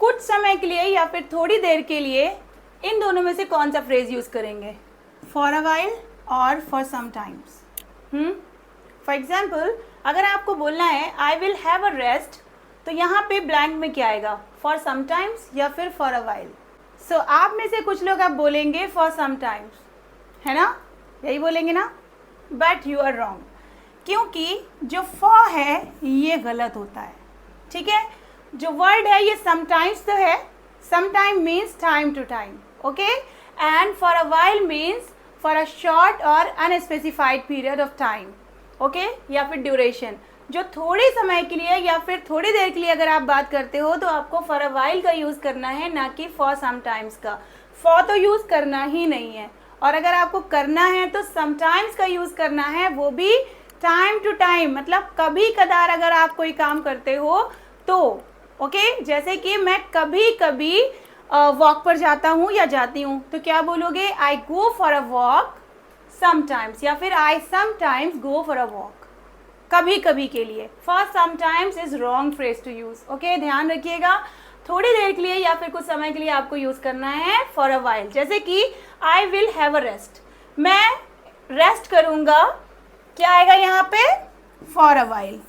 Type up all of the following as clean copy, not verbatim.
कुछ समय के लिए या फिर थोड़ी देर के लिए, इन दोनों में से कौन सा फ्रेज यूज़ करेंगे? फॉर अ वाइल और for some times. For example, अगर आपको बोलना है I will have a rest, तो यहाँ पे ब्लैंक में क्या आएगा? फॉर सम टाइम्स या फिर फॉर अ वाइल? सो आप में से कुछ लोग आप बोलेंगे फॉर सम टाइम्स, है ना? यही बोलेंगे ना? बट यू आर रॉन्ग, क्योंकि जो फॉर है ये गलत होता है, ठीक है? जो वर्ड है ये समटाइम्स तो है, sometime means time to time, okay? And for a while means for a short और unspecified period of time, okay? या फिर ड्यूरेशन। जो थोड़े समय के लिए या फिर थोड़ी देर के लिए अगर आप बात करते हो तो आपको फॉर अ वाइल का यूज़ करना है, ना कि फॉर समटाइम्स का। फॉर तो यूज़ करना ही नहीं है, और अगर आपको करना है तो समटाइम्स का यूज़ करना है, वो भी टाइम टू टाइम, मतलब कभी कदार अगर आप कोई काम करते हो तो, ओके? जैसे कि मैं कभी कभी वॉक पर जाता हूँ या जाती हूँ, तो क्या बोलोगे? I go for a walk sometimes, या फिर I sometimes go for a walk, कभी कभी के लिए। For sometimes is wrong phrase to use, okay? ध्यान रखिएगा, थोड़ी देर के लिए या फिर कुछ समय के लिए आपको यूज़ करना है फॉर अ वाइल। जैसे कि I will have a rest, मैं रेस्ट करूँगा, क्या आएगा यहाँ पे? For a while,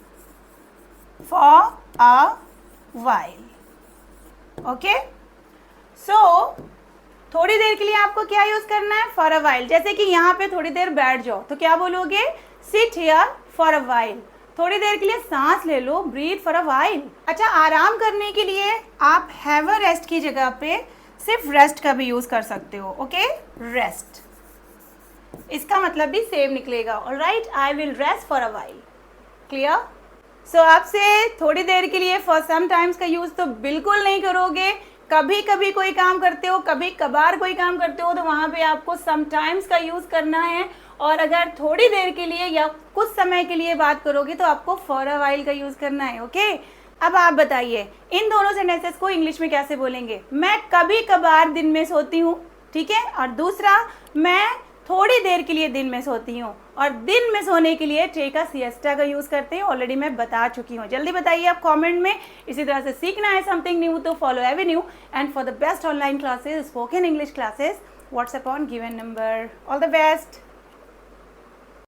for a while, okay? So थोड़ी देर के लिए आपको क्या यूज़ करना है? For a while. जैसे कि यहाँ पे थोड़ी देर बैठ जाओ, तो क्या बोलोगे? Sit here for a while, थोड़ी देर के लिए सांस ले लो, ब्रीथ फॉर अ वाइल। अच्छा, आराम करने के लिए आप हैव अ रेस्ट की जगह पे सिर्फ रेस्ट का भी यूज़ कर सकते हो, ओके? रेस्ट, इसका मतलब भी सेम निकलेगा। Alright, I will rest for a while. Clear? So आपसे थोड़ी देर के लिए फॉर सम टाइम्स का यूज़ तो बिल्कुल नहीं करोगे। कभी कभी कोई काम करते हो, कभी कभार कोई काम करते हो, तो वहाँ पे आपको समटाइम्स का यूज़ करना है। और अगर थोड़ी देर के लिए या कुछ समय के लिए बात करोगे तो आपको फॉर अ वाइल का यूज़ करना है, ओके? अब आप बताइए, इन दोनों सेंटेंसेस को इंग्लिश में कैसे बोलेंगे? मैं कभी कभार दिन में सोती हूँ, ठीक है? और दूसरा, मैं थोड़ी देर के लिए दिन में सोती हूँ। और दिन में सोने के लिए टेक अ सिएस्टा का यूज़ करते हैं, ऑलरेडी मैं बता चुकी हूँ। जल्दी बताइए आप कमेंट में। इसी तरह से सीखना है समथिंग न्यू तो follow Avenue, and for the best online classes, spoken English classes, WhatsApp on given number. All the best.